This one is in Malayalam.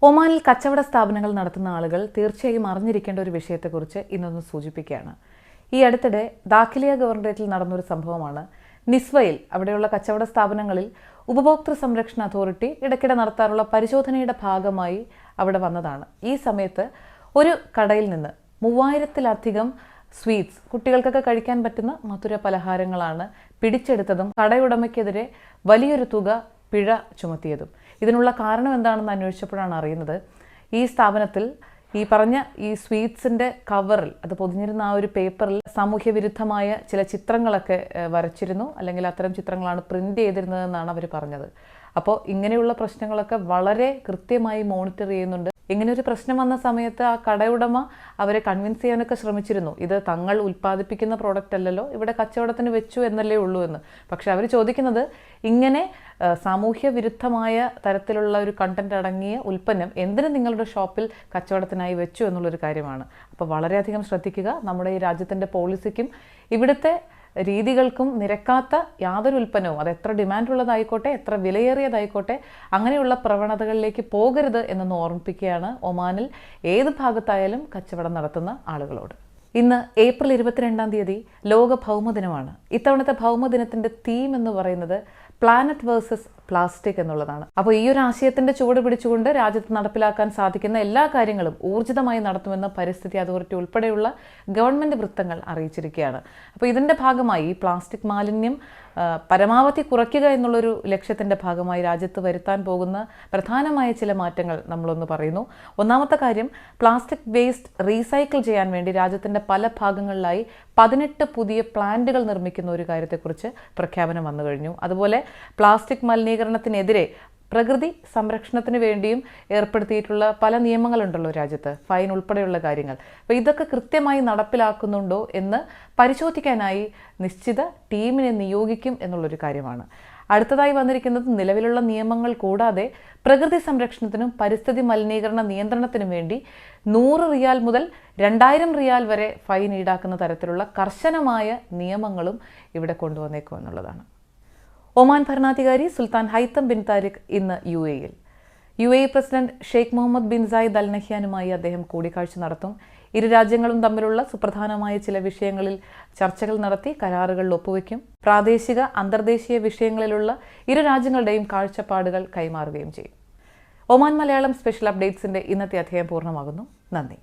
ഒമാനിൽ കച്ചവട സ്ഥാപനങ്ങൾ നടത്തുന്ന ആളുകൾ തീർച്ചയായും അറിഞ്ഞിരിക്കേണ്ട ഒരു വിഷയത്തെക്കുറിച്ച് ഇന്നൊന്ന് സൂചിപ്പിക്കുകയാണ്. ഈ അടുത്തിടെ ദാഖിലിയ ഗവർണറേറ്റിൽ നടന്നൊരു സംഭവമാണ്. നിസ്വയിൽ അവിടെയുള്ള കച്ചവട സ്ഥാപനങ്ങളിൽ ഉപഭോക്തൃ സംരക്ഷണ അതോറിറ്റി ഇടയ്ക്കിടെ നടത്താറുള്ള പരിശോധനയുടെ ഭാഗമായി അവിടെ വന്നതാണ്. ഈ സമയത്ത് ഒരു കടയിൽ നിന്ന് 3000-ലധികം സ്വീറ്റ്സ്, കുട്ടികൾക്കൊക്കെ കഴിക്കാൻ പറ്റുന്ന മധുര പലഹാരങ്ങളാണ് പിടിച്ചെടുത്തതും കടയുടമയ്ക്കെതിരെ വലിയൊരു തുക പിഴ ചുമത്തിയതും. ഇതിനുള്ള കാരണം എന്താണെന്ന് അന്വേഷിച്ചപ്പോഴാണ് അറിയുന്നത്, ഈ സ്ഥാപനത്തിൽ ഈ പറഞ്ഞ ഈ സ്വീറ്റ്സിൻ്റെ കവറിൽ, അത് പൊതിഞ്ഞിരുന്ന ആ ഒരു പേപ്പറിൽ സാമൂഹ്യ വിരുദ്ധമായ ചില ചിത്രങ്ങളൊക്കെ വരച്ചിരുന്നു, അല്ലെങ്കിൽ അത്തരം ചിത്രങ്ങളാണ് പ്രിൻ്റ് ചെയ്തിരുന്നതെന്നാണ് അവർ പറഞ്ഞത്. അപ്പോൾ ഇങ്ങനെയുള്ള പ്രശ്നങ്ങളൊക്കെ വളരെ കൃത്യമായി മോണിറ്റർ ചെയ്യുന്നുണ്ട്. ഇങ്ങനെയൊരു പ്രശ്നം വന്ന സമയത്ത് ആ കടയുടമ അവരെ കൺവിൻസ് ചെയ്യാനൊക്കെ ശ്രമിച്ചിരുന്നു. ഇത് തങ്ങൾ ഉൽപ്പാദിപ്പിക്കുന്ന പ്രോഡക്റ്റ് അല്ലല്ലോ, ഇവിടെ കച്ചവടത്തിന് വെച്ചു എന്നല്ലേ ഉള്ളൂ എന്ന്. പക്ഷെ അവർ ചോദിക്കുന്നത്, ഇങ്ങനെ സാമൂഹ്യ വിരുദ്ധമായ തരത്തിലുള്ള ഒരു കണ്ടന്റ് അടങ്ങിയ ഉൽപ്പന്നം എന്തിനു നിങ്ങളുടെ ഷോപ്പിൽ കച്ചവടത്തിനായി വെച്ചു എന്നുള്ളൊരു കാര്യമാണ്. അപ്പോൾ വളരെയധികം ശ്രദ്ധിക്കുക. നമ്മുടെ ഈ രാജ്യത്തിൻ്റെ പോളിസിക്കും ഇവിടുത്തെ രീതികൾക്കും നിരക്കാത്ത യാതൊരു ഉൽപ്പന്നവും, അത് എത്ര ഡിമാൻഡുള്ളതായിക്കോട്ടെ, എത്ര വിലയേറിയതായിക്കോട്ടെ, അങ്ങനെയുള്ള പ്രവണതകളിലേക്ക് പോകരുത് എന്നൊന്ന് ഓർമ്മിപ്പിക്കുകയാണ് ഒമാനിൽ ഏത് ഭാഗത്തായാലും കച്ചവടം നടത്തുന്ന ആളുകളോട്. ഇന്ന് ഏപ്രിൽ 22 ലോക ഭൗമദിനമാണ്. ഇത്തവണത്തെ ഭൗമദിനത്തിൻ്റെ തീം എന്ന് പറയുന്നത് പ്ലാനറ്റ് വേഴ്സസ് പ്ലാസ്റ്റിക് എന്നുള്ളതാണ്. അപ്പോൾ ഈ ഒരു ആശയത്തിൻ്റെ ചുവട് പിടിച്ചുകൊണ്ട് രാജ്യത്ത് നടപ്പിലാക്കാൻ സാധിക്കുന്ന എല്ലാ കാര്യങ്ങളും ഊർജിതമായി നടത്തുമെന്ന് പരിസ്ഥിതി അതോറിറ്റി ഉൾപ്പെടെയുള്ള ഗവൺമെൻറ് വൃത്തങ്ങൾ അറിയിച്ചിരിക്കുകയാണ്. അപ്പോൾ ഇതിൻ്റെ ഭാഗമായി ഈ പ്ലാസ്റ്റിക് മാലിന്യം പരമാവധി കുറയ്ക്കുക എന്നുള്ളൊരു ലക്ഷ്യത്തിൻ്റെ ഭാഗമായി രാജ്യത്ത് വരുത്താൻ പോകുന്ന പ്രധാനമായ ചില മാറ്റങ്ങൾ നമ്മളൊന്ന് പറയുന്നു. ഒന്നാമത്തെ കാര്യം, പ്ലാസ്റ്റിക് വേസ്റ്റ് റീസൈക്കിൾ ചെയ്യാൻ വേണ്ടി രാജ്യത്തിൻ്റെ പല ഭാഗങ്ങളിലായി 18 പുതിയ പ്ലാന്റുകൾ നിർമ്മിക്കുന്ന ഒരു കാര്യത്തെക്കുറിച്ച് പ്രഖ്യാപനം വന്നു കഴിഞ്ഞു. അതുപോലെ പ്ലാസ്റ്റിക് മലിനീകരണത്തിനെതിരെ പ്രകൃതി സംരക്ഷണത്തിന് വേണ്ടിയും ഏർപ്പെടുത്തിയിട്ടുള്ള പല നിയമങ്ങളുണ്ടല്ലോ രാജ്യത്ത്, ഫൈൻ ഉൾപ്പെടെയുള്ള കാര്യങ്ങൾ. അപ്പോൾ ഇതൊക്കെ കൃത്യമായി നടപ്പിലാക്കുന്നുണ്ടോ എന്ന് പരിശോധിക്കാനായി നിശ്ചിത ടീമിനെ നിയോഗിക്കും എന്നുള്ളൊരു കാര്യമാണ്. അടുത്തതായി വന്നിരിക്കുന്നത്, നിലവിലുള്ള നിയമങ്ങൾ കൂടാതെ പ്രകൃതി സംരക്ഷണത്തിനും പരിസ്ഥിതി മലിനീകരണ നിയന്ത്രണത്തിനും വേണ്ടി 100 റിയാൽ മുതൽ 2000 റിയാൽ വരെ ഫൈൻ ഈടാക്കുന്ന തരത്തിലുള്ള കർശനമായ നിയമങ്ങളും ഇവിടെ കൊണ്ടുവന്നേക്കും എന്നുള്ളതാണ്. ഒമാൻ ഭരണാധികാരി സുൽത്താൻ ഹൈത്തം ബിൻ താരിഖ് ഇന്ന് UAE president Sheikh Mohammed bin Zayed Al നഹ്യാനുമായി അദ്ദേഹം കൂടിക്കാഴ്ച നടത്തും. ഇരു രാജ്യങ്ങളും തമ്മിലുള്ള സുപ്രധാനമായ ചില വിഷയങ്ങളിൽ ചർച്ചകൾ നടത്തി കരാറുകളിൽ ഒപ്പുവെക്കും. പ്രാദേശിക അന്തർദേശീയ വിഷയങ്ങളിലുള്ള ഇരു രാജ്യങ്ങളുടെയും കാഴ്ചപ്പാടുകൾ കൈമാറുകയും ചെയ്യും. ഒമാൻ മലയാളം സ്പെഷ്യൽ അപ്ഡേറ്റ്സിൻ്റെ ഇന്നത്തെ അധ്യായം പൂർണ്ണമാകുന്നു. നന്ദി.